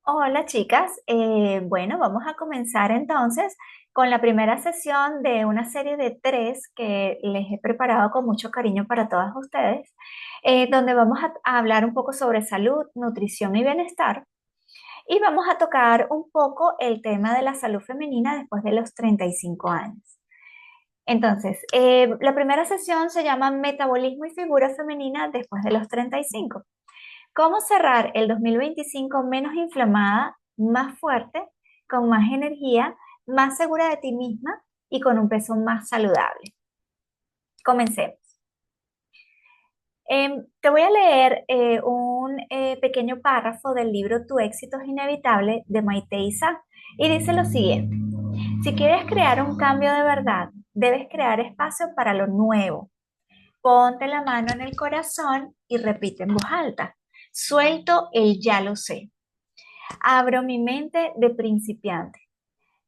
Hola chicas, bueno, vamos a comenzar entonces con la primera sesión de una serie de tres que les he preparado con mucho cariño para todas ustedes, donde vamos a hablar un poco sobre salud, nutrición y bienestar y vamos a tocar un poco el tema de la salud femenina después de los 35 años. Entonces, la primera sesión se llama Metabolismo y figura femenina después de los 35. ¿Cómo cerrar el 2025 menos inflamada, más fuerte, con más energía, más segura de ti misma y con un peso más saludable? Comencemos. Te voy a leer un pequeño párrafo del libro Tu éxito es inevitable de Maite Isa y dice lo siguiente. Si quieres crear un cambio de verdad, debes crear espacio para lo nuevo. Ponte la mano en el corazón y repite en voz alta. Suelto el ya lo sé. Abro mi mente de principiante.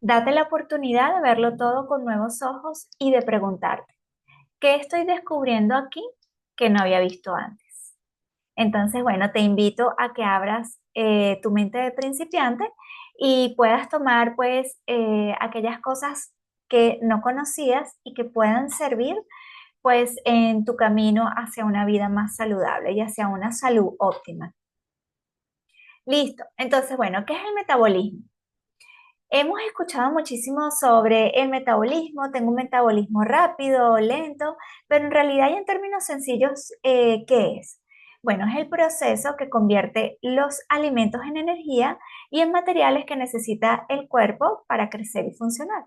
Date la oportunidad de verlo todo con nuevos ojos y de preguntarte, ¿qué estoy descubriendo aquí que no había visto antes? Entonces, bueno, te invito a que abras tu mente de principiante y puedas tomar pues aquellas cosas que no conocías y que puedan servir pues en tu camino hacia una vida más saludable y hacia una salud óptima. Listo. Entonces, bueno, ¿qué es el metabolismo? Hemos escuchado muchísimo sobre el metabolismo, tengo un metabolismo rápido, lento, pero en realidad y en términos sencillos, ¿qué es? Bueno, es el proceso que convierte los alimentos en energía y en materiales que necesita el cuerpo para crecer y funcionar.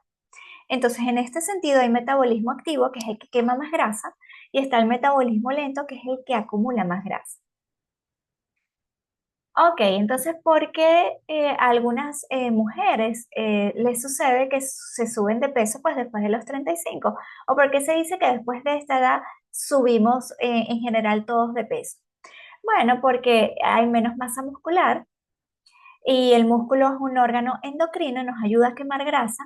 Entonces, en este sentido, hay metabolismo activo, que es el que quema más grasa, y está el metabolismo lento, que es el que acumula más grasa. Ok, entonces, ¿por qué a algunas mujeres les sucede que se suben de peso pues después de los 35? ¿O por qué se dice que después de esta edad subimos en general todos de peso? Bueno, porque hay menos masa muscular y el músculo es un órgano endocrino, nos ayuda a quemar grasa.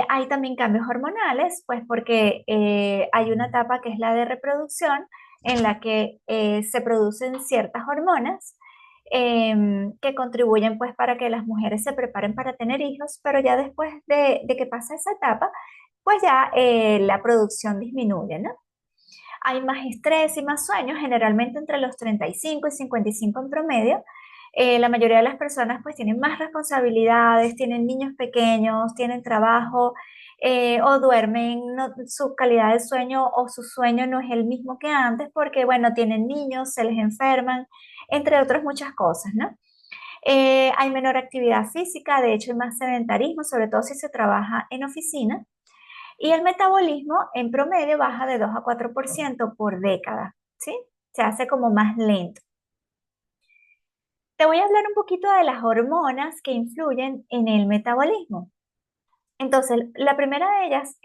Hay también cambios hormonales, pues porque hay una etapa que es la de reproducción, en la que se producen ciertas hormonas que contribuyen pues para que las mujeres se preparen para tener hijos, pero ya después de que pasa esa etapa, pues ya la producción disminuye, ¿no? Hay más estrés y más sueños, generalmente entre los 35 y 55 en promedio. La mayoría de las personas pues tienen más responsabilidades, tienen niños pequeños, tienen trabajo o duermen, su calidad de sueño o su sueño no es el mismo que antes porque, bueno, tienen niños, se les enferman, entre otras muchas cosas, ¿no? Hay menor actividad física, de hecho hay más sedentarismo, sobre todo si se trabaja en oficina. Y el metabolismo en promedio baja de 2 a 4% por década, ¿sí? Se hace como más lento. Te voy a hablar un poquito de las hormonas que influyen en el metabolismo. Entonces, la primera de ellas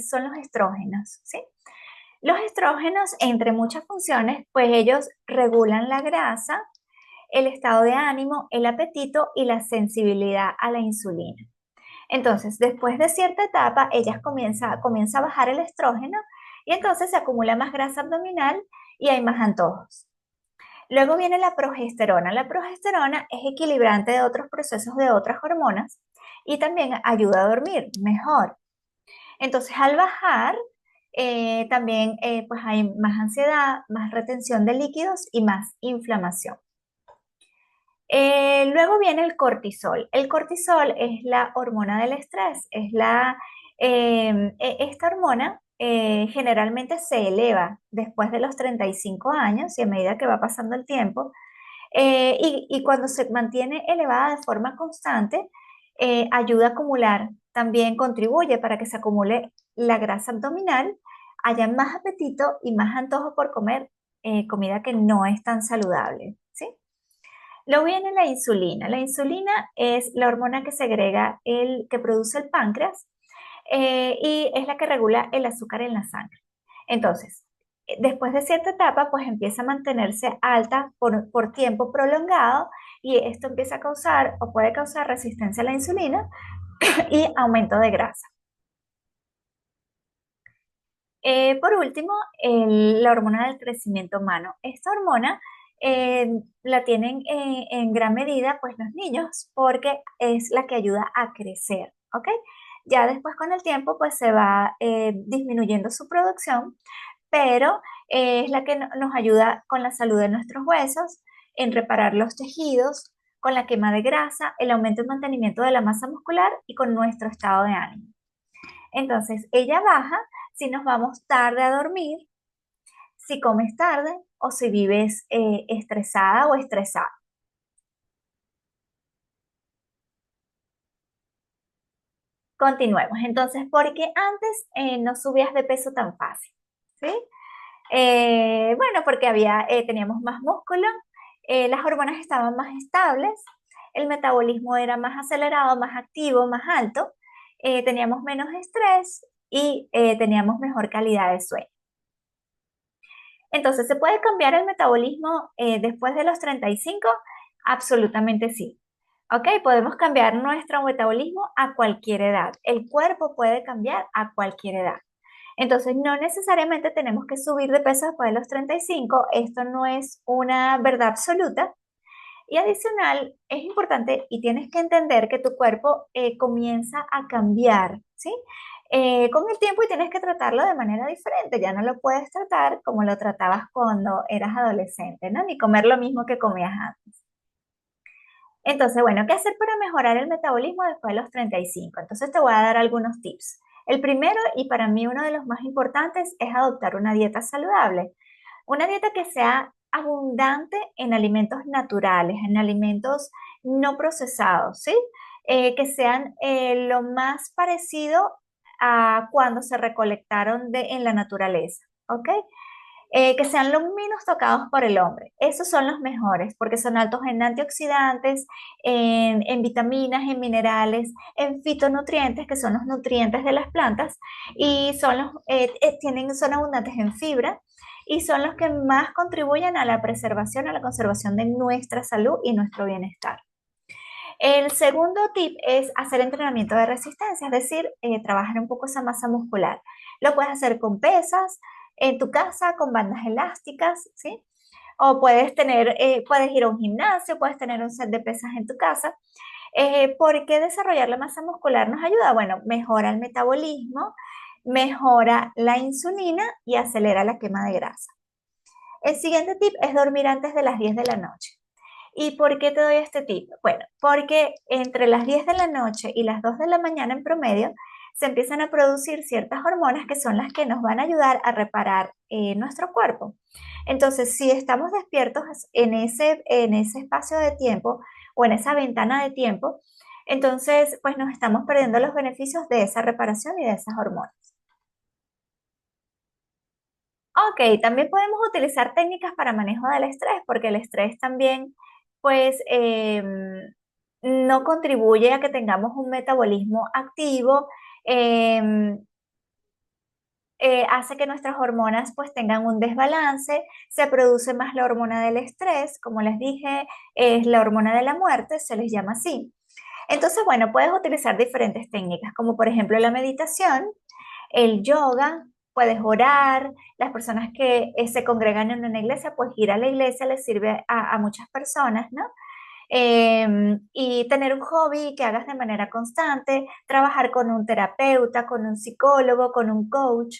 son los estrógenos, ¿sí? Los estrógenos, entre muchas funciones, pues ellos regulan la grasa, el estado de ánimo, el apetito y la sensibilidad a la insulina. Entonces, después de cierta etapa, comienza a bajar el estrógeno y entonces se acumula más grasa abdominal y hay más antojos. Luego viene la progesterona. La progesterona es equilibrante de otros procesos de otras hormonas y también ayuda a dormir mejor. Entonces, al bajar, también pues hay más ansiedad, más retención de líquidos y más inflamación. Luego viene el cortisol. El cortisol es la hormona del estrés, esta hormona generalmente se eleva después de los 35 años y a medida que va pasando el tiempo, y cuando se mantiene elevada de forma constante, ayuda a acumular, también contribuye para que se acumule la grasa abdominal, haya más apetito y más antojo por comer comida que no es tan saludable, ¿sí? Luego viene la insulina. La insulina es la hormona que que produce el páncreas y es la que regula el azúcar en la sangre. Entonces, después de cierta etapa, pues empieza a mantenerse alta por tiempo prolongado y esto empieza a causar o puede causar resistencia a la insulina y aumento de grasa. Por último, la hormona del crecimiento humano. Esta hormona eh, la tienen en gran medida pues los niños porque es la que ayuda a crecer, ¿ok? Ya después con el tiempo pues se va disminuyendo su producción, pero es la que nos ayuda con la salud de nuestros huesos, en reparar los tejidos, con la quema de grasa, el aumento y mantenimiento de la masa muscular y con nuestro estado de ánimo. Entonces, ella baja si nos vamos tarde a dormir, si comes tarde o si vives estresada o estresado. Continuemos. Entonces, ¿por qué antes no subías de peso tan fácil? ¿Sí? Bueno, porque teníamos más músculo, las hormonas estaban más estables, el metabolismo era más acelerado, más activo, más alto, teníamos menos estrés y teníamos mejor calidad de sueño. Entonces, ¿se puede cambiar el metabolismo después de los 35? Absolutamente sí. ¿Ok? Podemos cambiar nuestro metabolismo a cualquier edad. El cuerpo puede cambiar a cualquier edad. Entonces, no necesariamente tenemos que subir de peso después de los 35. Esto no es una verdad absoluta. Y adicional, es importante y tienes que entender que tu cuerpo comienza a cambiar, ¿sí? Con el tiempo y tienes que tratarlo de manera diferente. Ya no lo puedes tratar como lo tratabas cuando eras adolescente, ¿no? Ni comer lo mismo que comías antes. Entonces, bueno, ¿qué hacer para mejorar el metabolismo después de los 35? Entonces, te voy a dar algunos tips. El primero, y para mí uno de los más importantes, es adoptar una dieta saludable. Una dieta que sea abundante en alimentos naturales, en alimentos no procesados, ¿sí? Que sean lo más parecido a cuando se recolectaron en la naturaleza, ¿ok? Que sean lo menos tocados por el hombre. Esos son los mejores porque son altos en antioxidantes, en vitaminas, en minerales, en fitonutrientes, que son los nutrientes de las plantas, y son abundantes en fibra y son los que más contribuyen a la preservación, a la conservación de nuestra salud y nuestro bienestar. El segundo tip es hacer entrenamiento de resistencia, es decir, trabajar un poco esa masa muscular. Lo puedes hacer con pesas, en tu casa, con bandas elásticas, ¿sí? O puedes ir a un gimnasio, puedes tener un set de pesas en tu casa. ¿Por qué desarrollar la masa muscular nos ayuda? Bueno, mejora el metabolismo, mejora la insulina y acelera la quema de grasa. El siguiente tip es dormir antes de las 10 de la noche. ¿Y por qué te doy este tip? Bueno, porque entre las 10 de la noche y las 2 de la mañana en promedio se empiezan a producir ciertas hormonas que son las que nos van a ayudar a reparar nuestro cuerpo. Entonces, si estamos despiertos en ese espacio de tiempo o en esa ventana de tiempo, entonces pues nos estamos perdiendo los beneficios de esa reparación y de esas hormonas. Ok, también podemos utilizar técnicas para manejo del estrés, porque el estrés también, pues, no contribuye a que tengamos un metabolismo activo, em, hace que nuestras hormonas pues tengan un desbalance, se produce más la hormona del estrés, como les dije, es la hormona de la muerte, se les llama así. Entonces, bueno, puedes utilizar diferentes técnicas, como por ejemplo la meditación, el yoga, puedes orar, las personas que se congregan en una iglesia, pues ir a la iglesia les sirve a muchas personas, ¿no? Y tener un hobby que hagas de manera constante, trabajar con un terapeuta, con un psicólogo, con un coach,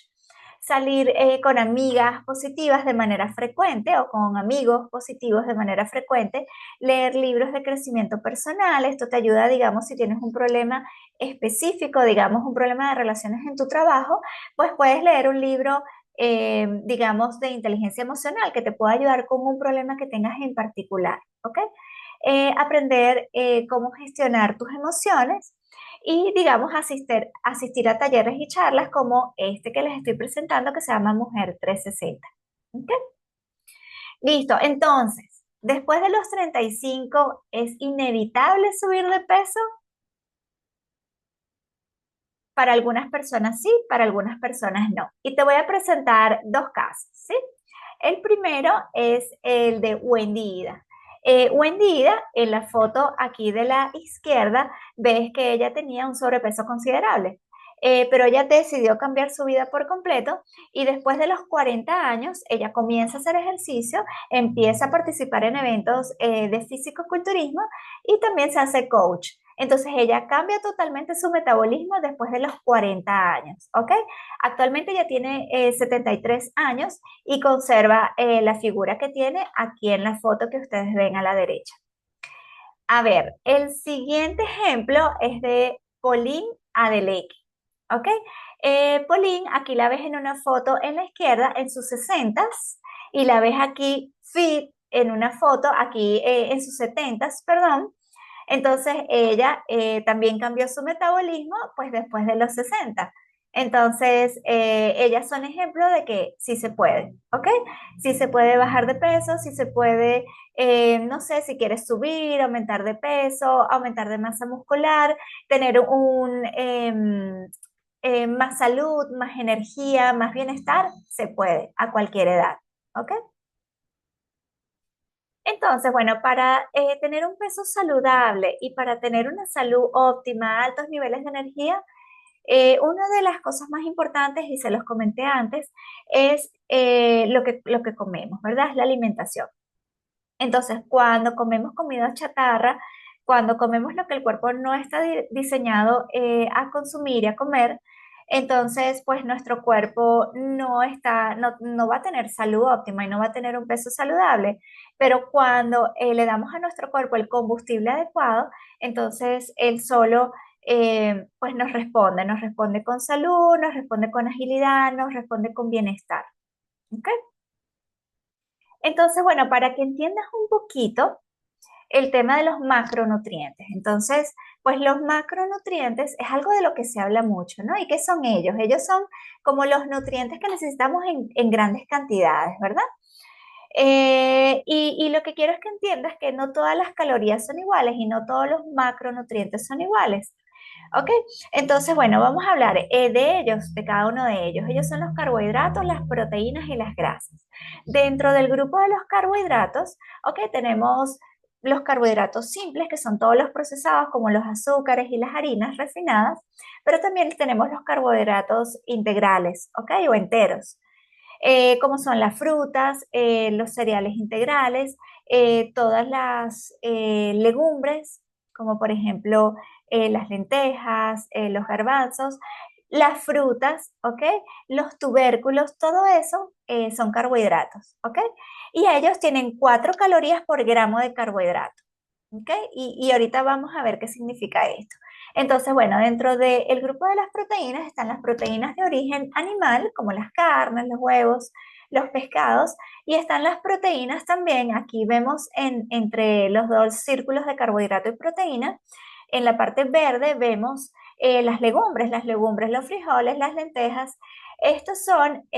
salir con amigas positivas de manera frecuente o con amigos positivos de manera frecuente, leer libros de crecimiento personal. Esto te ayuda, digamos, si tienes un problema específico, digamos, un problema de relaciones en tu trabajo, pues puedes leer un libro, digamos, de inteligencia emocional que te pueda ayudar con un problema que tengas en particular, ¿ok? Aprender cómo gestionar tus emociones y, digamos, asistir a talleres y charlas como este que les estoy presentando que se llama Mujer 360. ¿Ok? Listo, entonces, después de los 35, ¿es inevitable subir de peso? Para algunas personas sí, para algunas personas no. Y te voy a presentar dos casos, ¿sí? El primero es el de Wendy Ida. Wendy Ida, en la foto aquí de la izquierda, ves que ella tenía un sobrepeso considerable. pero ella decidió cambiar su vida por completo y después de los 40 años ella comienza a hacer ejercicio, empieza a participar en eventos de físico-culturismo y también se hace coach. Entonces ella cambia totalmente su metabolismo después de los 40 años, ¿ok? Actualmente ella tiene 73 años y conserva la figura que tiene aquí en la foto que ustedes ven a la derecha. A ver, el siguiente ejemplo es de Pauline Adeleke, ¿ok? Pauline, aquí la ves en una foto en la izquierda en sus 60s y la ves aquí fit en una foto aquí en sus 70s, perdón. Entonces ella también cambió su metabolismo pues después de los 60. Entonces ellas son ejemplos de que sí se puede, ¿ok? Sí se puede bajar de peso, sí se puede, no sé, si quieres subir, aumentar de peso, aumentar de masa muscular, tener más salud, más energía, más bienestar, se puede a cualquier edad, ¿ok? Entonces, bueno, para tener un peso saludable y para tener una salud óptima, altos niveles de energía, una de las cosas más importantes, y se los comenté antes, es lo que comemos, ¿verdad? Es la alimentación. Entonces, cuando comemos comida chatarra, cuando comemos lo que el cuerpo no está diseñado a consumir y a comer, entonces, pues nuestro cuerpo no va a tener salud óptima y no va a tener un peso saludable. Pero cuando le damos a nuestro cuerpo el combustible adecuado, entonces él solo, pues nos responde con salud, nos responde con agilidad, nos responde con bienestar. ¿Ok? Entonces, bueno, para que entiendas un poquito el tema de los macronutrientes. Entonces, pues los macronutrientes es algo de lo que se habla mucho, ¿no? ¿Y qué son ellos? Ellos son como los nutrientes que necesitamos en grandes cantidades, ¿verdad? Y lo que quiero es que entiendas que no todas las calorías son iguales y no todos los macronutrientes son iguales. ¿Ok? Entonces, bueno, vamos a hablar de ellos, de cada uno de ellos. Ellos son los carbohidratos, las proteínas y las grasas. Dentro del grupo de los carbohidratos, ¿ok? Tenemos los carbohidratos simples, que son todos los procesados, como los azúcares y las harinas refinadas, pero también tenemos los carbohidratos integrales, ¿ok? O enteros, como son las frutas, los cereales integrales, todas las legumbres, como por ejemplo las lentejas, los garbanzos, las frutas, ¿ok? Los tubérculos, todo eso son carbohidratos, ¿ok? Y ellos tienen 4 calorías por gramo de carbohidrato. ¿Ok? Y ahorita vamos a ver qué significa esto. Entonces, bueno, dentro del grupo de las proteínas están las proteínas de origen animal, como las carnes, los huevos, los pescados, y están las proteínas también, aquí vemos entre los dos círculos de carbohidrato y proteína, en la parte verde vemos las legumbres, los frijoles, las lentejas. Estos son,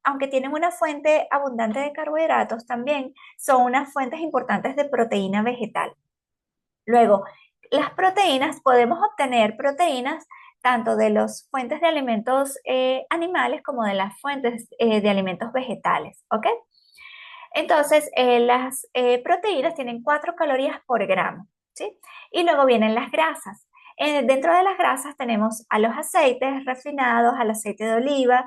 aunque tienen una fuente abundante de carbohidratos, también son unas fuentes importantes de proteína vegetal. Luego, las proteínas, podemos obtener proteínas tanto de las fuentes de alimentos animales como de las fuentes de alimentos vegetales, ¿ok? Entonces, las proteínas tienen 4 calorías por gramo, ¿sí? Y luego vienen las grasas. Dentro de las grasas tenemos a los aceites refinados, al aceite de oliva,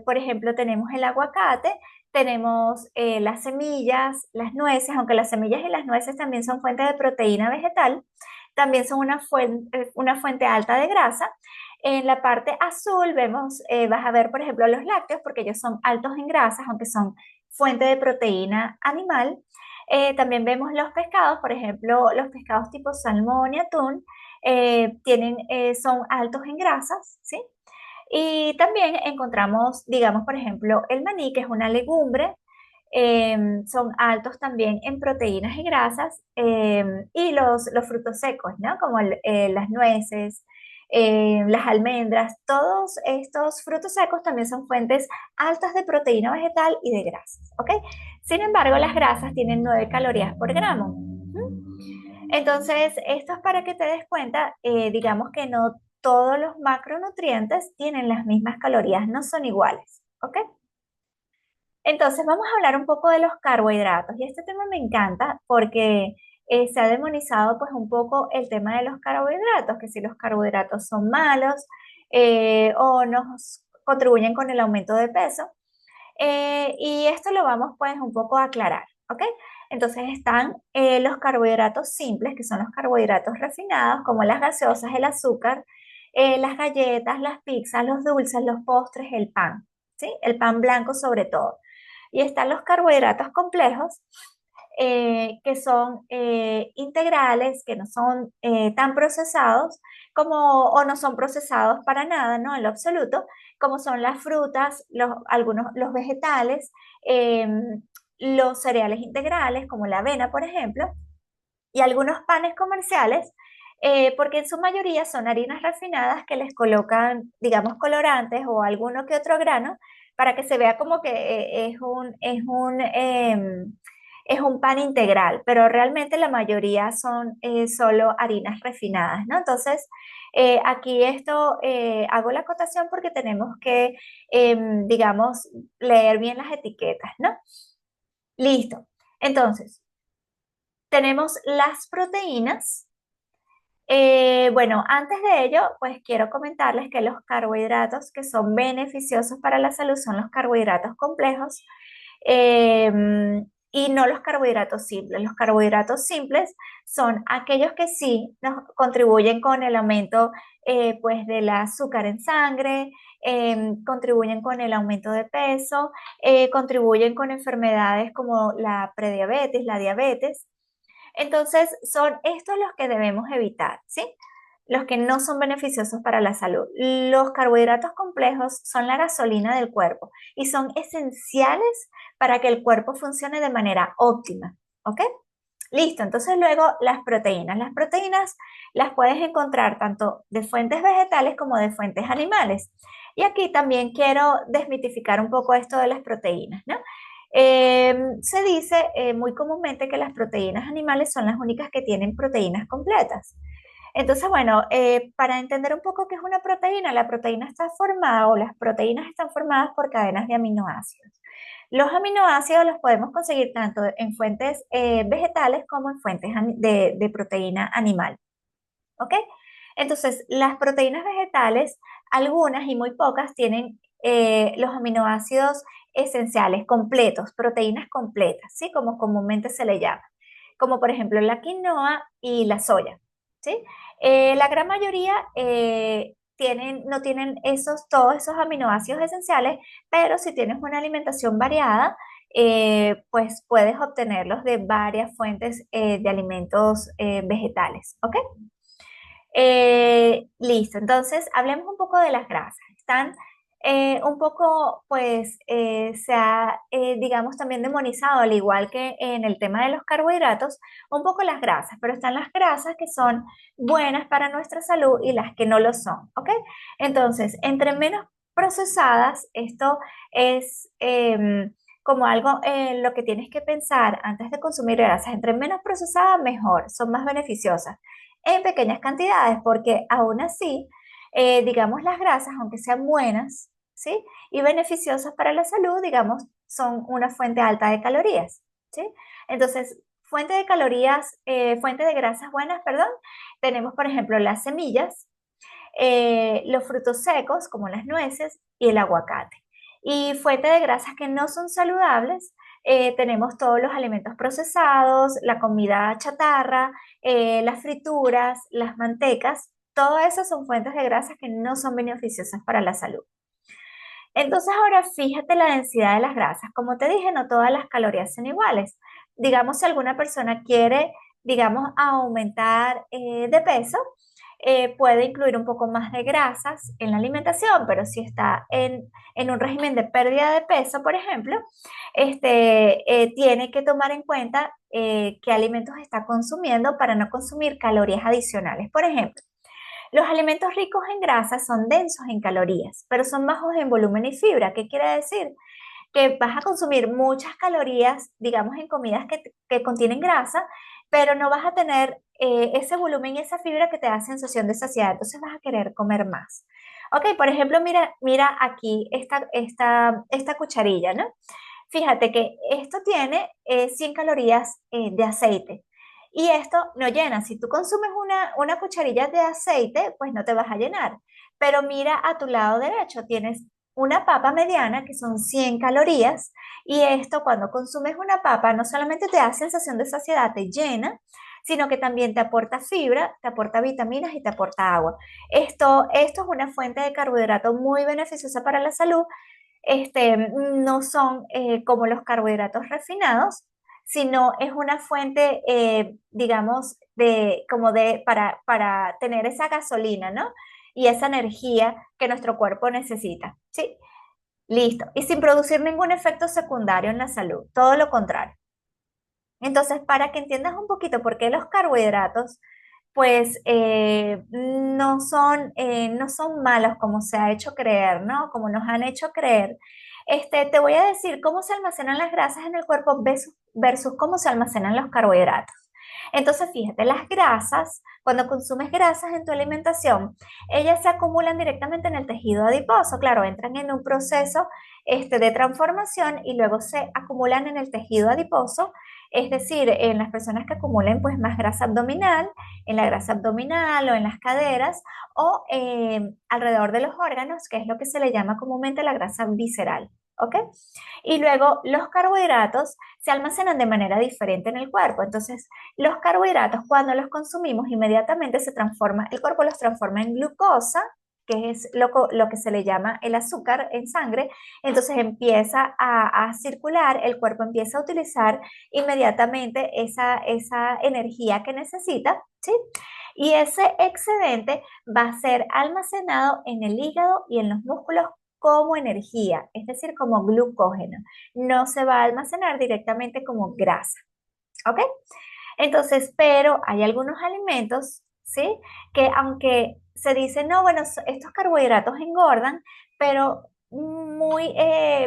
por ejemplo, tenemos el aguacate, tenemos las semillas, las nueces, aunque las semillas y las nueces también son fuentes de proteína vegetal, también son una fuente alta de grasa. En la parte azul vemos, vas a ver, por ejemplo, los lácteos, porque ellos son altos en grasas, aunque son fuente de proteína animal. También vemos los pescados, por ejemplo, los pescados tipo salmón y atún, son altos en grasas, ¿sí? Y también encontramos, digamos, por ejemplo, el maní, que es una legumbre, son altos también en proteínas y grasas, y los frutos secos, ¿no? Como las nueces, las almendras, todos estos frutos secos también son fuentes altas de proteína vegetal y de grasas, ¿ok? Sin embargo, las grasas tienen 9 calorías por gramo. Entonces, esto es para que te des cuenta, digamos que no todos los macronutrientes tienen las mismas calorías, no son iguales, ¿ok? Entonces, vamos a hablar un poco de los carbohidratos. Y este tema me encanta porque se ha demonizado pues un poco el tema de los carbohidratos, que si los carbohidratos son malos. o nos contribuyen con el aumento de peso. Y esto lo vamos pues un poco a aclarar, ¿ok? Entonces están los carbohidratos simples, que son los carbohidratos refinados, como las gaseosas, el azúcar, las galletas, las pizzas, los dulces, los postres, el pan, ¿sí? El pan blanco sobre todo. Y están los carbohidratos complejos, que son integrales, que no son tan procesados como, o no son procesados para nada, ¿no? En lo absoluto, como son las frutas, algunos, los vegetales, los cereales integrales, como la avena, por ejemplo, y algunos panes comerciales, porque en su mayoría son harinas refinadas que les colocan, digamos, colorantes o alguno que otro grano para que se vea como que es un pan integral, pero realmente la mayoría son solo harinas refinadas, ¿no? Entonces, aquí esto hago la acotación porque tenemos que, digamos, leer bien las etiquetas, ¿no? Listo. Entonces, tenemos las proteínas. Bueno, antes de ello, pues quiero comentarles que los carbohidratos que son beneficiosos para la salud son los carbohidratos complejos, y no los carbohidratos simples. Los carbohidratos simples son aquellos que sí nos contribuyen con el aumento pues del azúcar en sangre, contribuyen con el aumento de peso, contribuyen con enfermedades como la prediabetes, la diabetes. Entonces, son estos los que debemos evitar, ¿sí? Los que no son beneficiosos para la salud. Los carbohidratos complejos son la gasolina del cuerpo y son esenciales para que el cuerpo funcione de manera óptima, ¿ok? Listo, entonces luego las proteínas. Las proteínas las puedes encontrar tanto de fuentes vegetales como de fuentes animales. Y aquí también quiero desmitificar un poco esto de las proteínas, ¿no? Se dice muy comúnmente que las proteínas animales son las únicas que tienen proteínas completas. Entonces, bueno, para entender un poco qué es una proteína, la proteína está formada o las proteínas están formadas por cadenas de aminoácidos. Los aminoácidos los podemos conseguir tanto en fuentes vegetales como en fuentes de proteína animal. ¿Ok? Entonces, las proteínas vegetales, algunas y muy pocas, tienen los aminoácidos esenciales, completos, proteínas completas, ¿sí? Como comúnmente se le llama, como por ejemplo la quinoa y la soya, ¿sí? La gran mayoría no tienen todos esos aminoácidos esenciales, pero si tienes una alimentación variada, pues puedes obtenerlos de varias fuentes de alimentos vegetales, ¿ok? Listo, entonces hablemos un poco de las grasas. Están un poco, pues, se ha, digamos, también demonizado, al igual que en el tema de los carbohidratos, un poco las grasas, pero están las grasas que son buenas para nuestra salud y las que no lo son, ¿ok? Entonces, entre menos procesadas, esto es como algo en lo que tienes que pensar antes de consumir grasas. Entre menos procesadas, mejor, son más beneficiosas en pequeñas cantidades, porque aún así, digamos, las grasas, aunque sean buenas, ¿sí? Y beneficiosas para la salud, digamos, son una fuente alta de calorías, ¿sí? Entonces, fuente de calorías, fuente de grasas buenas, perdón, tenemos, por ejemplo, las semillas, los frutos secos, como las nueces y el aguacate. Y fuente de grasas que no son saludables, tenemos todos los alimentos procesados, la comida chatarra, las frituras, las mantecas, todas esas son fuentes de grasas que no son beneficiosas para la salud. Entonces ahora fíjate la densidad de las grasas. Como te dije, no todas las calorías son iguales. Digamos, si alguna persona quiere, digamos, aumentar de peso, puede incluir un poco más de grasas en la alimentación, pero si está en un régimen de pérdida de peso, por ejemplo, tiene que tomar en cuenta qué alimentos está consumiendo para no consumir calorías adicionales. Por ejemplo, los alimentos ricos en grasas son densos en calorías, pero son bajos en volumen y fibra. ¿Qué quiere decir? Que vas a consumir muchas calorías, digamos, en comidas que contienen grasa, pero no vas a tener ese volumen y esa fibra que te da sensación de saciedad. Entonces vas a querer comer más. Ok, por ejemplo, mira aquí esta cucharilla, ¿no? Fíjate que esto tiene 100 calorías de aceite. Y esto no llena. Si tú consumes una cucharilla de aceite, pues no te vas a llenar. Pero mira a tu lado derecho, tienes una papa mediana que son 100 calorías y esto cuando consumes una papa no solamente te da sensación de saciedad, te llena, sino que también te aporta fibra, te aporta vitaminas y te aporta agua. Esto es una fuente de carbohidrato muy beneficiosa para la salud. No son como los carbohidratos refinados, sino es una fuente, digamos, para tener esa gasolina, ¿no? Y esa energía que nuestro cuerpo necesita, ¿sí? Listo. Y sin producir ningún efecto secundario en la salud, todo lo contrario. Entonces, para que entiendas un poquito por qué los carbohidratos pues no son malos como se ha hecho creer, ¿no? Como nos han hecho creer. Te voy a decir cómo se almacenan las grasas en el cuerpo versus cómo se almacenan los carbohidratos. Entonces, fíjate, las grasas, cuando consumes grasas en tu alimentación, ellas se acumulan directamente en el tejido adiposo. Claro, entran en un proceso de transformación y luego se acumulan en el tejido adiposo, es decir, en las personas que acumulen pues más grasa abdominal, en la grasa abdominal o en las caderas o alrededor de los órganos, que es lo que se le llama comúnmente la grasa visceral. ¿Ok? Y luego los carbohidratos se almacenan de manera diferente en el cuerpo. Entonces, los carbohidratos cuando los consumimos inmediatamente el cuerpo los transforma en glucosa, que es lo que se le llama el azúcar en sangre. Entonces empieza a circular, el cuerpo empieza a utilizar inmediatamente esa energía que necesita, ¿sí? Y ese excedente va a ser almacenado en el hígado y en los músculos como energía, es decir, como glucógeno. No se va a almacenar directamente como grasa, ¿ok? Entonces, pero hay algunos alimentos, ¿sí? Que aunque se dice, no, bueno, estos carbohidratos engordan, pero muy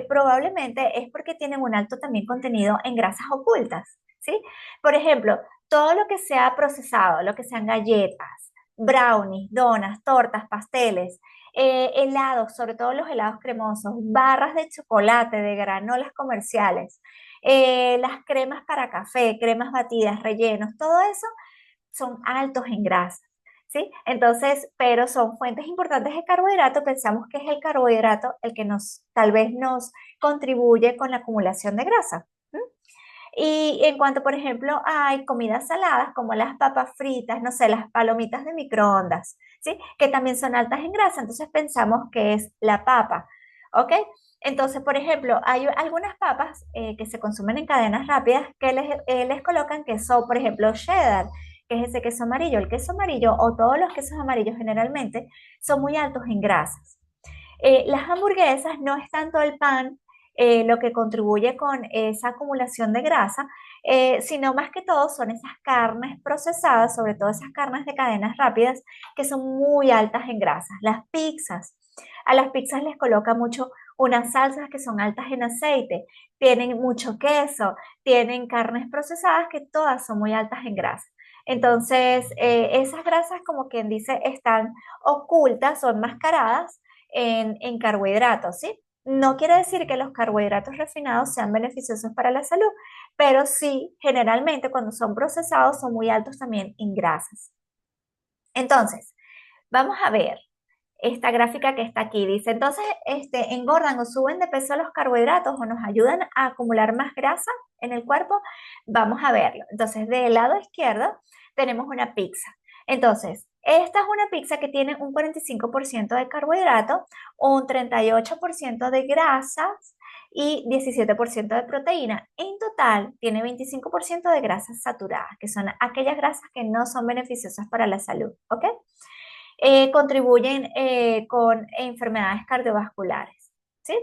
probablemente es porque tienen un alto también contenido en grasas ocultas, ¿sí? Por ejemplo, todo lo que sea procesado, lo que sean galletas, brownies, donas, tortas, pasteles, helados, sobre todo los helados cremosos, barras de chocolate, de granolas comerciales, las cremas para café, cremas batidas, rellenos, todo eso son altos en grasa, ¿sí? Entonces, pero son fuentes importantes de carbohidrato, pensamos que es el carbohidrato el que tal vez nos contribuye con la acumulación de grasa. ¿M? Y en cuanto, por ejemplo, hay comidas saladas como las papas fritas, no sé, las palomitas de microondas, ¿sí? Que también son altas en grasa, entonces pensamos que es la papa, ¿ok? Entonces, por ejemplo, hay algunas papas que se consumen en cadenas rápidas que les colocan queso, por ejemplo, cheddar, que es ese queso amarillo. El queso amarillo o todos los quesos amarillos generalmente son muy altos en grasas. Las hamburguesas no es tanto el pan lo que contribuye con esa acumulación de grasa, sino más que todo son esas carnes procesadas, sobre todo esas carnes de cadenas rápidas que son muy altas en grasas. Las pizzas, a las pizzas les coloca mucho unas salsas que son altas en aceite, tienen mucho queso, tienen carnes procesadas que todas son muy altas en grasa. Entonces, esas grasas, como quien dice, están ocultas o enmascaradas en carbohidratos, ¿sí? No quiere decir que los carbohidratos refinados sean beneficiosos para la salud, pero sí, generalmente cuando son procesados son muy altos también en grasas. Entonces, vamos a ver esta gráfica que está aquí. Dice, entonces, engordan o suben de peso los carbohidratos o nos ayudan a acumular más grasa en el cuerpo. Vamos a verlo. Entonces, del lado izquierdo tenemos una pizza. Entonces, esta es una pizza que tiene un 45% de carbohidrato, un 38% de grasas y 17% de proteína. En total, tiene 25% de grasas saturadas, que son aquellas grasas que no son beneficiosas para la salud. ¿Ok? Contribuyen con enfermedades cardiovasculares, ¿sí?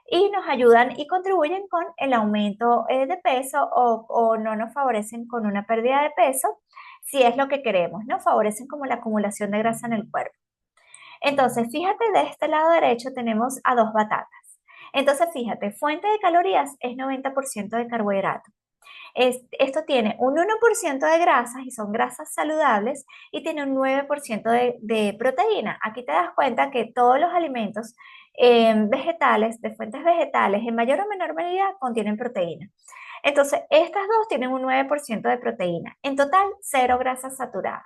Y nos ayudan y contribuyen con el aumento de peso o no nos favorecen con una pérdida de peso, si es lo que queremos, ¿no? Favorecen como la acumulación de grasa en el cuerpo. Entonces, fíjate, de este lado derecho tenemos a dos batatas. Entonces, fíjate, fuente de calorías es 90% de carbohidrato. Esto tiene un 1% de grasas y son grasas saludables y tiene un 9% de proteína. Aquí te das cuenta que todos los alimentos vegetales, de fuentes vegetales, en mayor o menor medida contienen proteína. Entonces, estas dos tienen un 9% de proteína. En total, cero grasas saturadas.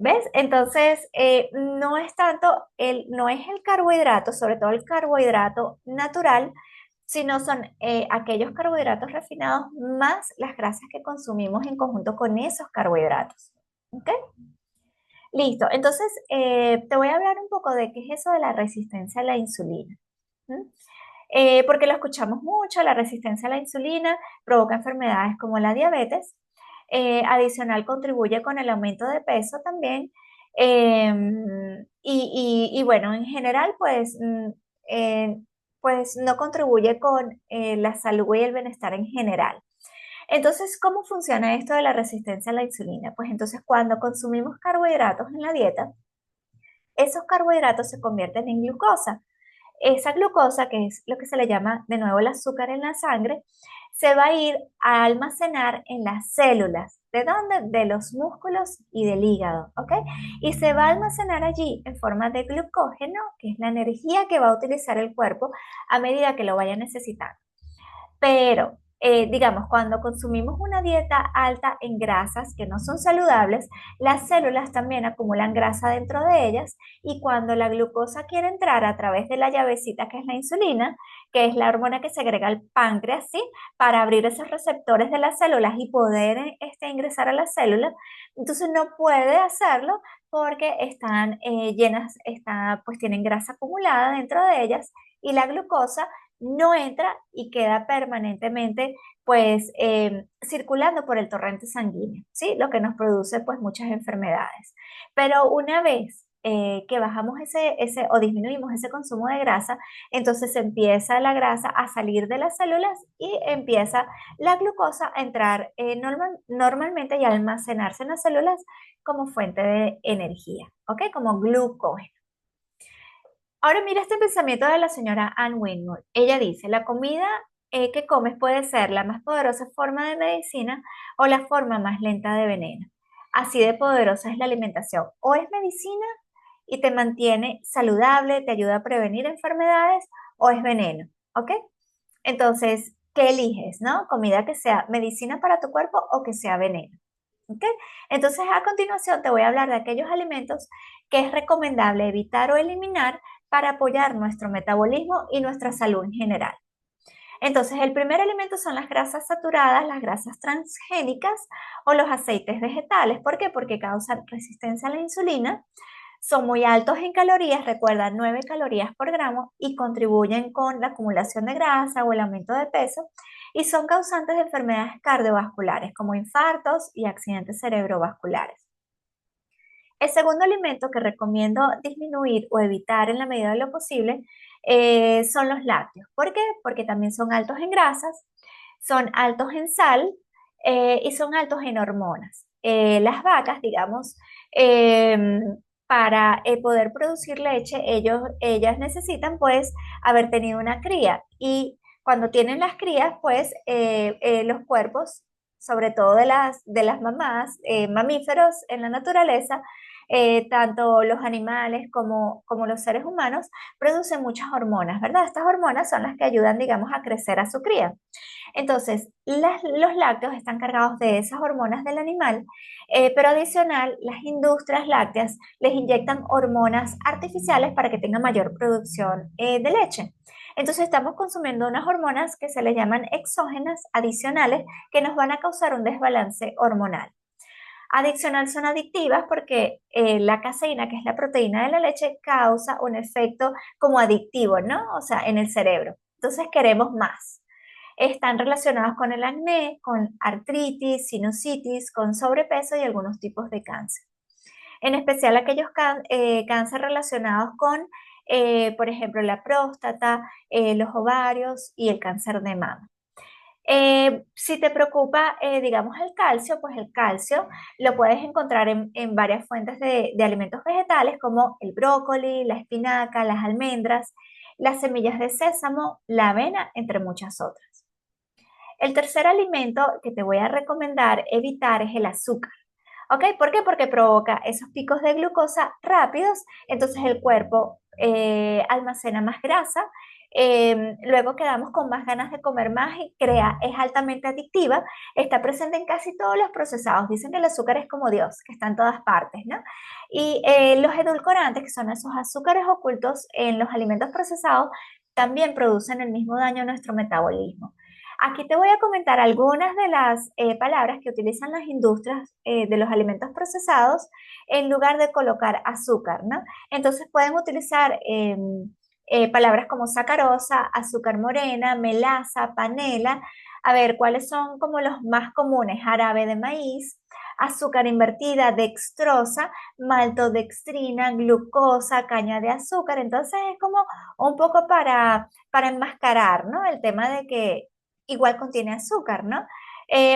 ¿Ves? Entonces, no es tanto no es el carbohidrato, sobre todo el carbohidrato natural, sino son aquellos carbohidratos refinados más las grasas que consumimos en conjunto con esos carbohidratos. ¿Ok? Listo. Entonces, te voy a hablar un poco de qué es eso de la resistencia a la insulina. ¿Mm? Porque lo escuchamos mucho, la resistencia a la insulina provoca enfermedades como la diabetes. Adicional, contribuye con el aumento de peso también. Y bueno, en general, eh, pues no contribuye con la salud y el bienestar en general. Entonces, ¿cómo funciona esto de la resistencia a la insulina? Pues entonces, cuando consumimos carbohidratos en la dieta, esos carbohidratos se convierten en glucosa. Esa glucosa, que es lo que se le llama de nuevo el azúcar en la sangre, se va a ir a almacenar en las células. ¿De dónde? De los músculos y del hígado, ¿ok? Y se va a almacenar allí en forma de glucógeno, que es la energía que va a utilizar el cuerpo a medida que lo vaya necesitando. Pero, digamos, cuando consumimos una dieta alta en grasas que no son saludables, las células también acumulan grasa dentro de ellas y cuando la glucosa quiere entrar a través de la llavecita que es la insulina, que es la hormona que segrega el páncreas, ¿sí? Para abrir esos receptores de las células y poder ingresar a las células, entonces no puede hacerlo porque están llenas, pues tienen grasa acumulada dentro de ellas y la glucosa no entra y queda permanentemente pues circulando por el torrente sanguíneo, ¿sí? Lo que nos produce pues muchas enfermedades. Pero una vez que bajamos o disminuimos ese consumo de grasa, entonces empieza la grasa a salir de las células y empieza la glucosa a entrar normalmente y a almacenarse en las células como fuente de energía, ¿ok? Como glucógeno. Ahora mira este pensamiento de la señora Anne Wingmore. Ella dice, la comida que comes puede ser la más poderosa forma de medicina o la forma más lenta de veneno. Así de poderosa es la alimentación. O es medicina y te mantiene saludable, te ayuda a prevenir enfermedades, o es veneno, ¿ok? Entonces, ¿qué eliges, no? Comida que sea medicina para tu cuerpo o que sea veneno. ¿Ok? Entonces, a continuación te voy a hablar de aquellos alimentos que es recomendable evitar o eliminar para apoyar nuestro metabolismo y nuestra salud en general. Entonces, el primer alimento son las grasas saturadas, las grasas transgénicas o los aceites vegetales. ¿Por qué? Porque causan resistencia a la insulina, son muy altos en calorías, recuerda 9 calorías por gramo y contribuyen con la acumulación de grasa o el aumento de peso y son causantes de enfermedades cardiovasculares como infartos y accidentes cerebrovasculares. El segundo alimento que recomiendo disminuir o evitar en la medida de lo posible son los lácteos. ¿Por qué? Porque también son altos en grasas, son altos en sal y son altos en hormonas. Las vacas, digamos, para poder producir leche, ellas necesitan pues haber tenido una cría y cuando tienen las crías, pues los cuerpos, sobre todo de las mamás, mamíferos en la naturaleza, tanto los animales como los seres humanos producen muchas hormonas, ¿verdad? Estas hormonas son las que ayudan, digamos, a crecer a su cría. Entonces, los lácteos están cargados de esas hormonas del animal, pero adicional, las industrias lácteas les inyectan hormonas artificiales para que tengan mayor producción de leche. Entonces estamos consumiendo unas hormonas que se les llaman exógenas adicionales que nos van a causar un desbalance hormonal. Adicional son adictivas porque la caseína, que es la proteína de la leche, causa un efecto como adictivo, ¿no? O sea, en el cerebro. Entonces queremos más. Están relacionados con el acné, con artritis, sinusitis, con sobrepeso y algunos tipos de cáncer. En especial aquellos cáncer relacionados con, por ejemplo, la próstata, los ovarios y el cáncer de mama. Si te preocupa, digamos, el calcio, pues el calcio lo puedes encontrar en varias fuentes de alimentos vegetales como el brócoli, la espinaca, las almendras, las semillas de sésamo, la avena, entre muchas otras. El tercer alimento que te voy a recomendar evitar es el azúcar. ¿Ok? ¿Por qué? Porque provoca esos picos de glucosa rápidos, entonces el cuerpo almacena más grasa luego quedamos con más ganas de comer más y es altamente adictiva, está presente en casi todos los procesados. Dicen que el azúcar es como Dios, que está en todas partes, ¿no? Y los edulcorantes, que son esos azúcares ocultos en los alimentos procesados, también producen el mismo daño a nuestro metabolismo. Aquí te voy a comentar algunas de las palabras que utilizan las industrias de los alimentos procesados en lugar de colocar azúcar, ¿no? Entonces pueden utilizar palabras como sacarosa, azúcar morena, melaza, panela. A ver, ¿cuáles son como los más comunes? Jarabe de maíz, azúcar invertida, dextrosa, maltodextrina, glucosa, caña de azúcar. Entonces es como un poco para enmascarar, ¿no? El tema de que igual contiene azúcar, ¿no?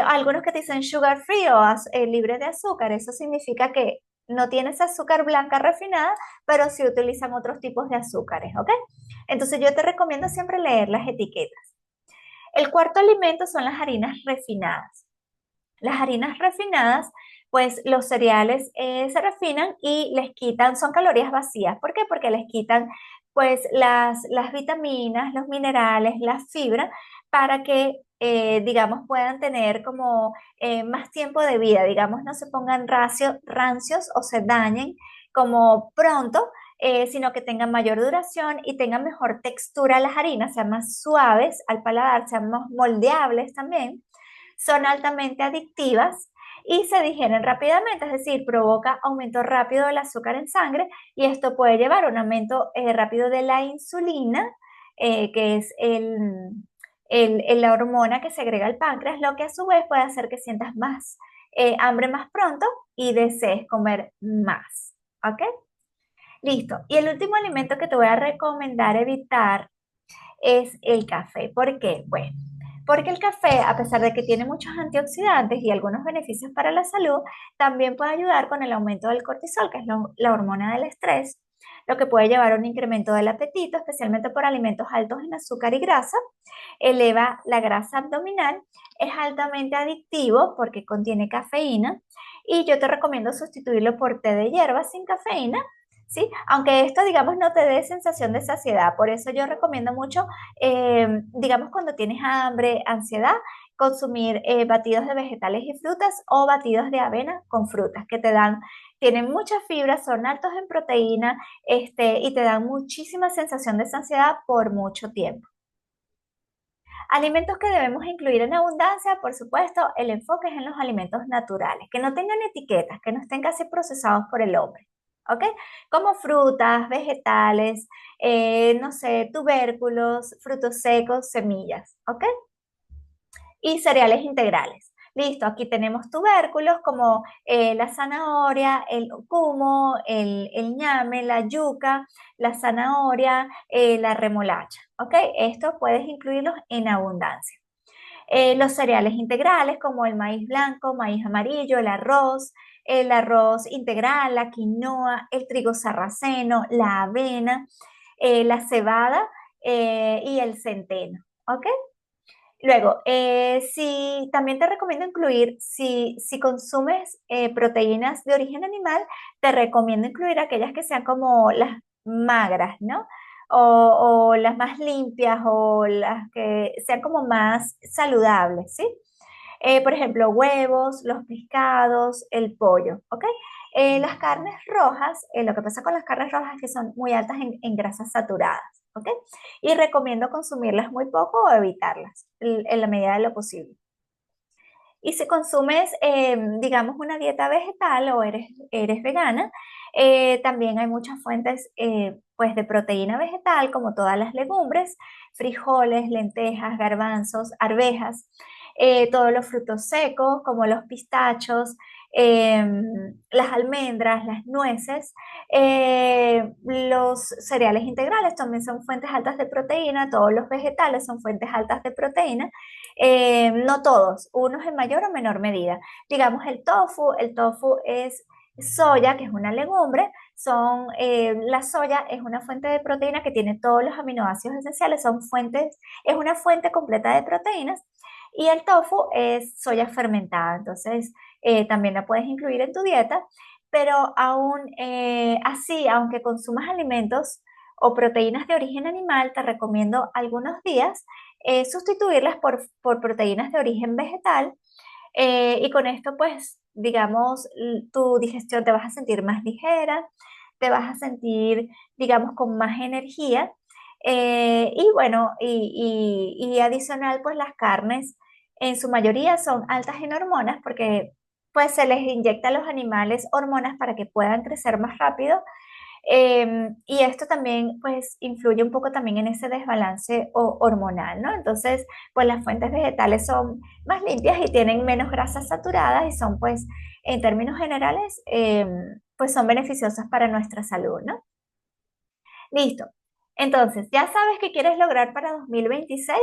Algunos que te dicen sugar free o libre de azúcar, eso significa que no tienes azúcar blanca refinada, pero sí utilizan otros tipos de azúcares, ¿ok? Entonces yo te recomiendo siempre leer las etiquetas. El cuarto alimento son las harinas refinadas. Las harinas refinadas, pues los cereales se refinan y les quitan, son calorías vacías. ¿Por qué? Porque les quitan pues las vitaminas, los minerales, la fibra, para que, digamos, puedan tener como más tiempo de vida, digamos, no se pongan rancios o se dañen como pronto, sino que tengan mayor duración y tengan mejor textura las harinas, sean más suaves al paladar, sean más moldeables también, son altamente adictivas y se digieren rápidamente, es decir, provoca aumento rápido del azúcar en sangre y esto puede llevar a un aumento rápido de la insulina, que es la hormona que segrega el páncreas, lo que a su vez puede hacer que sientas más hambre más pronto y desees comer más. ¿Ok? Listo. Y el último alimento que te voy a recomendar evitar es el café. ¿Por qué? Bueno, porque el café, a pesar de que tiene muchos antioxidantes y algunos beneficios para la salud, también puede ayudar con el aumento del cortisol, que es la hormona del estrés, lo que puede llevar a un incremento del apetito, especialmente por alimentos altos en azúcar y grasa, eleva la grasa abdominal, es altamente adictivo porque contiene cafeína y yo te recomiendo sustituirlo por té de hierba sin cafeína. ¿Sí? Aunque esto, digamos, no te dé sensación de saciedad, por eso yo recomiendo mucho, digamos, cuando tienes hambre, ansiedad, consumir batidos de vegetales y frutas o batidos de avena con frutas que tienen muchas fibras, son altos en proteína, y te dan muchísima sensación de saciedad por mucho tiempo. Alimentos que debemos incluir en abundancia, por supuesto, el enfoque es en los alimentos naturales, que no tengan etiquetas, que no estén casi procesados por el hombre. ¿Ok? Como frutas, vegetales, no sé, tubérculos, frutos secos, semillas. ¿Ok? Y cereales integrales. Listo, aquí tenemos tubérculos como la zanahoria, el cumo, el ñame, la yuca, la zanahoria, la remolacha. ¿Ok? Esto puedes incluirlos en abundancia. Los cereales integrales como el maíz blanco, maíz amarillo, el arroz integral, la quinoa, el trigo sarraceno, la avena, la cebada y el centeno. ¿Ok? Luego, si también te recomiendo incluir, si consumes proteínas de origen animal, te recomiendo incluir aquellas que sean como las magras, ¿no? O las más limpias o las que sean como más saludables, ¿sí? Por ejemplo, huevos, los pescados, el pollo, ¿ok? Las carnes rojas, lo que pasa con las carnes rojas es que son muy altas en grasas saturadas, ¿ok? Y recomiendo consumirlas muy poco o evitarlas en la medida de lo posible. Y si consumes, digamos, una dieta vegetal o eres vegana, también hay muchas fuentes, pues, de proteína vegetal, como todas las legumbres, frijoles, lentejas, garbanzos, arvejas, todos los frutos secos, como los pistachos, las almendras, las nueces, los cereales integrales también son fuentes altas de proteína, todos los vegetales son fuentes altas de proteína, no todos, unos en mayor o menor medida. Digamos el tofu es soya, que es una legumbre, la soya es una fuente de proteína que tiene todos los aminoácidos esenciales, es una fuente completa de proteínas, y el tofu es soya fermentada, entonces también la puedes incluir en tu dieta, pero aún así, aunque consumas alimentos o proteínas de origen animal, te recomiendo algunos días sustituirlas por proteínas de origen vegetal y con esto, pues, digamos, tu digestión te vas a sentir más ligera, te vas a sentir, digamos, con más energía. Y bueno, y adicional, pues las carnes en su mayoría son altas en hormonas porque pues se les inyecta a los animales hormonas para que puedan crecer más rápido y esto también, pues, influye un poco también en ese desbalance hormonal, ¿no? Entonces, pues las fuentes vegetales son más limpias y tienen menos grasas saturadas y son, pues, en términos generales, pues son beneficiosas para nuestra salud, ¿no? Listo. Entonces, ¿ya sabes qué quieres lograr para 2026?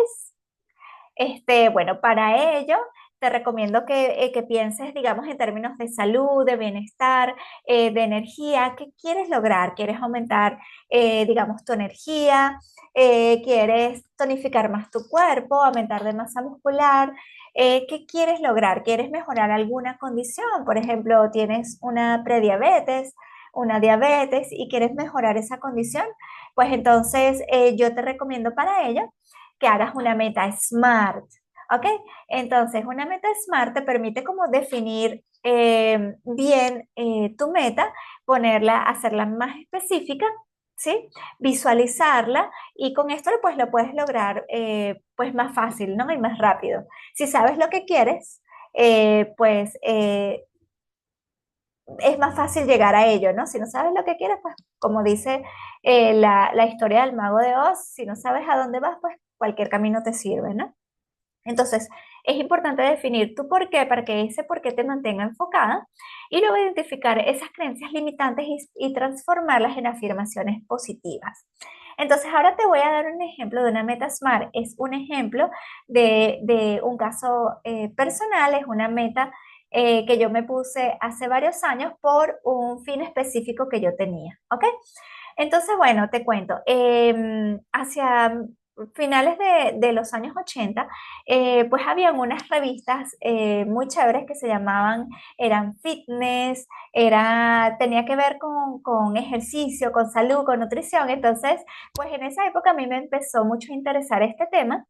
Bueno, para ello te recomiendo que pienses, digamos, en términos de salud, de bienestar, de energía. ¿Qué quieres lograr? ¿Quieres aumentar, digamos, tu energía? ¿Quieres tonificar más tu cuerpo, aumentar de masa muscular? ¿Qué quieres lograr? ¿Quieres mejorar alguna condición? Por ejemplo, tienes una prediabetes, una diabetes y quieres mejorar esa condición. Pues entonces yo te recomiendo para ello que hagas una meta SMART, ¿ok? Entonces, una meta SMART te permite como definir bien tu meta, ponerla, hacerla más específica, ¿sí? Visualizarla y con esto pues lo puedes lograr pues más fácil, ¿no? Y más rápido. Si sabes lo que quieres, pues es más fácil llegar a ello, ¿no? Si no sabes lo que quieres, pues como dice la historia del mago de Oz, si no sabes a dónde vas, pues cualquier camino te sirve, ¿no? Entonces, es importante definir tu por qué para que ese por qué te mantenga enfocada y luego identificar esas creencias limitantes y transformarlas en afirmaciones positivas. Entonces, ahora te voy a dar un ejemplo de una meta SMART. Es un ejemplo de un caso personal, es una meta que yo me puse hace varios años por un fin específico que yo tenía, ¿ok? Entonces, bueno, te cuento, hacia finales de los años 80, pues habían unas revistas muy chéveres que se llamaban, eran fitness, tenía que ver con ejercicio, con salud, con nutrición. Entonces, pues en esa época a mí me empezó mucho a interesar este tema.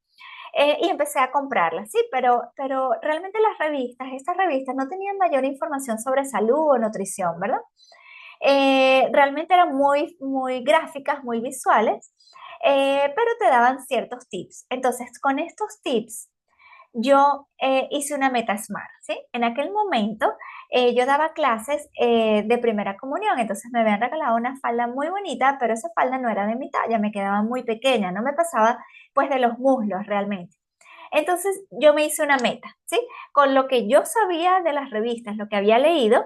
Y empecé a comprarlas, sí, pero realmente las revistas, estas revistas no tenían mayor información sobre salud o nutrición, ¿verdad? Realmente eran muy, muy gráficas, muy visuales, pero te daban ciertos tips. Entonces, con estos tips, yo hice una meta SMART, ¿sí? En aquel momento yo daba clases de primera comunión, entonces me habían regalado una falda muy bonita, pero esa falda no era de mi talla, me quedaba muy pequeña, no me pasaba pues de los muslos realmente. Entonces yo me hice una meta, ¿sí? Con lo que yo sabía de las revistas, lo que había leído,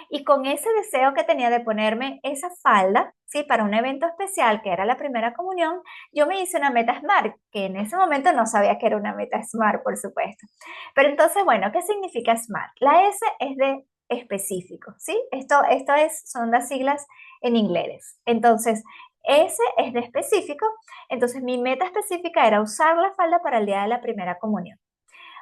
y con ese deseo que tenía de ponerme esa falda, ¿sí? Para un evento especial que era la primera comunión, yo me hice una meta SMART, que en ese momento no sabía que era una meta SMART, por supuesto. Pero entonces, bueno, ¿qué significa SMART? La S es de específico, ¿sí? Son las siglas en inglés. Entonces, S es de específico, entonces mi meta específica era usar la falda para el día de la primera comunión.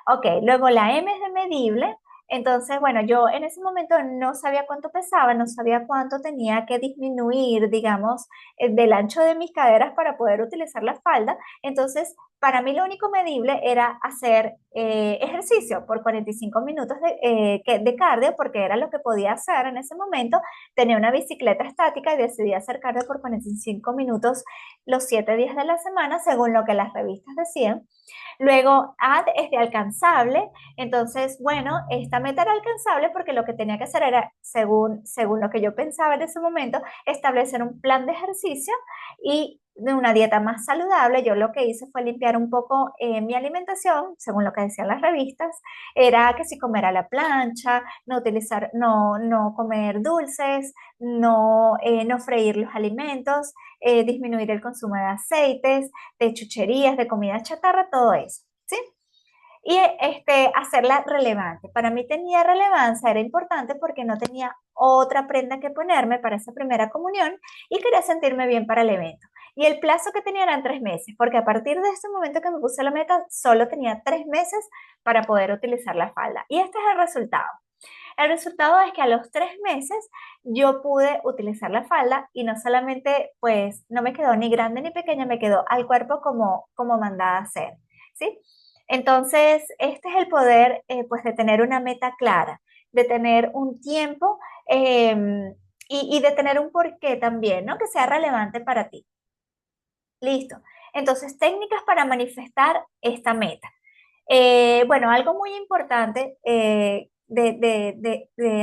Ok, luego la M es de medible. Entonces, bueno, yo en ese momento no sabía cuánto pesaba, no sabía cuánto tenía que disminuir, digamos, del ancho de mis caderas para poder utilizar la falda. Entonces, para mí lo único medible era hacer ejercicio por 45 minutos de cardio, porque era lo que podía hacer en ese momento. Tenía una bicicleta estática y decidí hacer cardio por 45 minutos los 7 días de la semana, según lo que las revistas decían. Luego, ad es de alcanzable. Entonces, bueno, esta meta era alcanzable porque lo que tenía que hacer era, según lo que yo pensaba en ese momento, establecer un plan de ejercicio y de una dieta más saludable. Yo lo que hice fue limpiar un poco mi alimentación, según lo que decían las revistas, era que si comer a la plancha, no comer dulces, no freír los alimentos, disminuir el consumo de aceites, de chucherías, de comida chatarra, todo eso, ¿sí? Y hacerla relevante. Para mí tenía relevancia, era importante porque no tenía otra prenda que ponerme para esa primera comunión y quería sentirme bien para el evento. Y el plazo que tenía eran 3 meses, porque a partir de este momento que me puse la meta, solo tenía 3 meses para poder utilizar la falda. Y este es el resultado. El resultado es que a los 3 meses yo pude utilizar la falda y no solamente, pues, no me quedó ni grande ni pequeña, me quedó al cuerpo como mandada a ser, ¿sí? Entonces, este es el poder, pues, de tener una meta clara, de tener un tiempo y de tener un porqué también, ¿no? Que sea relevante para ti. Listo. Entonces, técnicas para manifestar esta meta. Bueno, algo muy importante de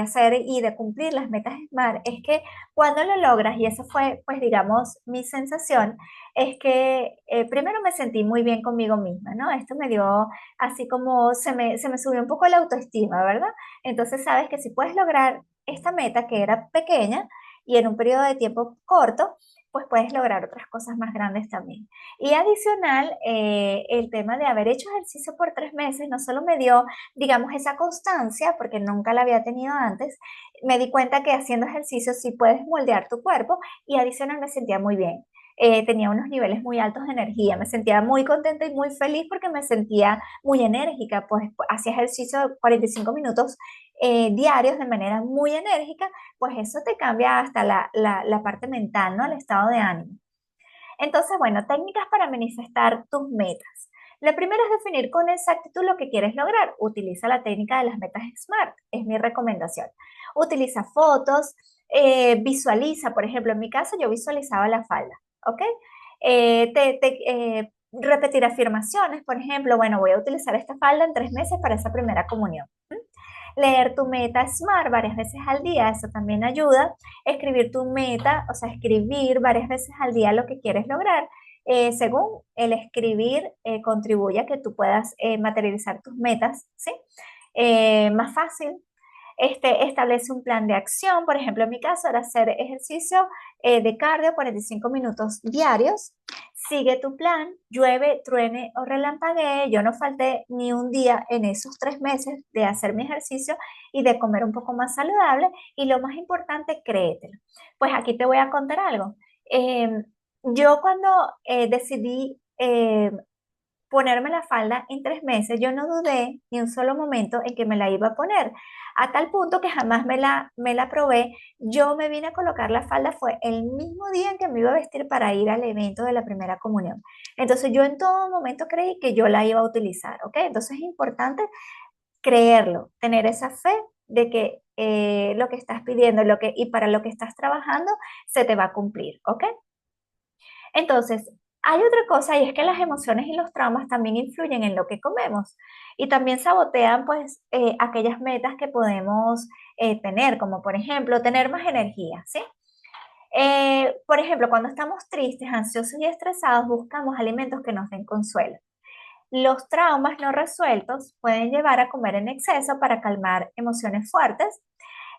hacer y de cumplir las metas SMART es que cuando lo logras, y esa fue, pues digamos, mi sensación, es que primero me sentí muy bien conmigo misma, ¿no? Esto me dio así como se me subió un poco la autoestima, ¿verdad? Entonces sabes que si puedes lograr esta meta que era pequeña y en un periodo de tiempo corto, pues puedes lograr otras cosas más grandes también. Y adicional, el tema de haber hecho ejercicio por 3 meses no solo me dio, digamos, esa constancia, porque nunca la había tenido antes, me di cuenta que haciendo ejercicio sí puedes moldear tu cuerpo y adicional me sentía muy bien. Tenía unos niveles muy altos de energía, me sentía muy contenta y muy feliz porque me sentía muy enérgica, pues hacía ejercicio 45 minutos diarios de manera muy enérgica, pues eso te cambia hasta la parte mental, ¿no? El estado de ánimo. Entonces, bueno, técnicas para manifestar tus metas. La primera es definir con exactitud lo que quieres lograr. Utiliza la técnica de las metas SMART, es mi recomendación. Utiliza fotos, visualiza, por ejemplo, en mi caso yo visualizaba la falda, ¿ok? Repetir afirmaciones, por ejemplo, bueno, voy a utilizar esta falda en 3 meses para esa primera comunión. Leer tu meta SMART varias veces al día, eso también ayuda. Escribir tu meta, o sea, escribir varias veces al día lo que quieres lograr. Según el escribir contribuye a que tú puedas materializar tus metas, ¿sí? Más fácil. Establece un plan de acción, por ejemplo, en mi caso era hacer ejercicio de cardio 45 minutos diarios. Sigue tu plan, llueve, truene o relampaguee. Yo no falté ni un día en esos 3 meses de hacer mi ejercicio y de comer un poco más saludable. Y lo más importante, créetelo. Pues aquí te voy a contar algo. Yo cuando decidí ponerme la falda en 3 meses, yo no dudé ni un solo momento en que me la iba a poner, a tal punto que jamás me la probé. Yo me vine a colocar la falda, fue el mismo día en que me iba a vestir para ir al evento de la primera comunión. Entonces yo en todo momento creí que yo la iba a utilizar, ¿ok? Entonces es importante creerlo, tener esa fe de que lo que estás pidiendo y para lo que estás trabajando se te va a cumplir, ¿ok? Entonces, hay otra cosa y es que las emociones y los traumas también influyen en lo que comemos y también sabotean pues aquellas metas que podemos tener, como por ejemplo tener más energía, ¿sí? Por ejemplo, cuando estamos tristes, ansiosos y estresados, buscamos alimentos que nos den consuelo. Los traumas no resueltos pueden llevar a comer en exceso para calmar emociones fuertes.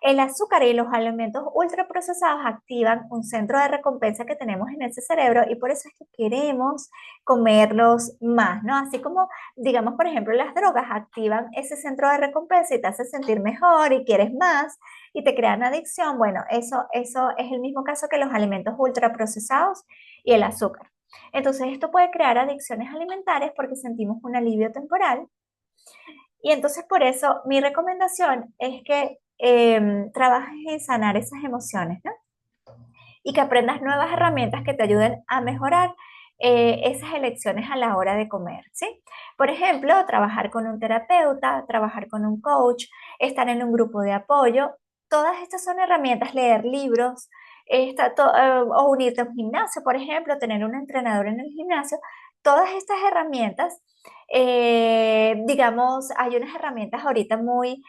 El azúcar y los alimentos ultraprocesados activan un centro de recompensa que tenemos en ese cerebro y por eso es que queremos comerlos más, ¿no? Así como, digamos, por ejemplo, las drogas activan ese centro de recompensa y te hace sentir mejor y quieres más y te crean adicción. Bueno, eso es el mismo caso que los alimentos ultraprocesados y el azúcar. Entonces, esto puede crear adicciones alimentarias porque sentimos un alivio temporal y entonces por eso mi recomendación es que trabajes en sanar esas emociones, ¿no? Y que aprendas nuevas herramientas que te ayuden a mejorar esas elecciones a la hora de comer, ¿sí? Por ejemplo, trabajar con un terapeuta, trabajar con un coach, estar en un grupo de apoyo. Todas estas son herramientas, leer libros, o unirte a un gimnasio, por ejemplo, tener un entrenador en el gimnasio. Todas estas herramientas, digamos, hay unas herramientas ahorita muy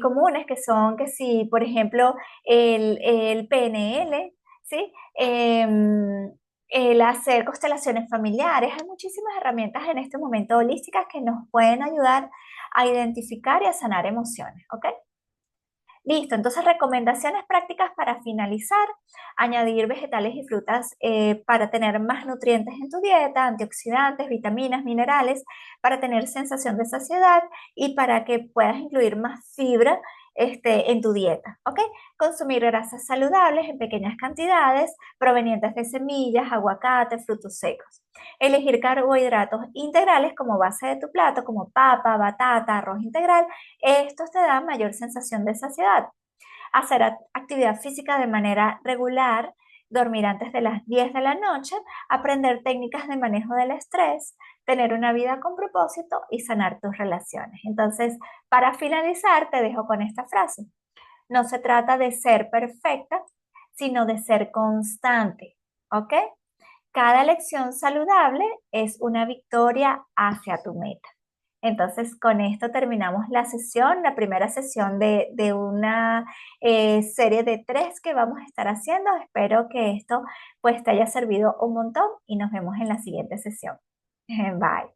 comunes que son que si, por ejemplo, el PNL, ¿sí? El hacer constelaciones familiares. Hay muchísimas herramientas en este momento holísticas que nos pueden ayudar a identificar y a sanar emociones, ¿ok? Listo, entonces recomendaciones prácticas para finalizar, añadir vegetales y frutas para tener más nutrientes en tu dieta, antioxidantes, vitaminas, minerales, para tener sensación de saciedad y para que puedas incluir más fibra en tu dieta, ¿ok? Consumir grasas saludables en pequeñas cantidades provenientes de semillas, aguacate, frutos secos. Elegir carbohidratos integrales como base de tu plato, como papa, batata, arroz integral. Estos te dan mayor sensación de saciedad. Hacer actividad física de manera regular, dormir antes de las 10 de la noche, aprender técnicas de manejo del estrés, tener una vida con propósito y sanar tus relaciones. Entonces, para finalizar, te dejo con esta frase. No se trata de ser perfecta, sino de ser constante, ¿ok? Cada elección saludable es una victoria hacia tu meta. Entonces, con esto terminamos la sesión, la primera sesión de una serie de 3 que vamos a estar haciendo. Espero que esto pues te haya servido un montón y nos vemos en la siguiente sesión. Bye.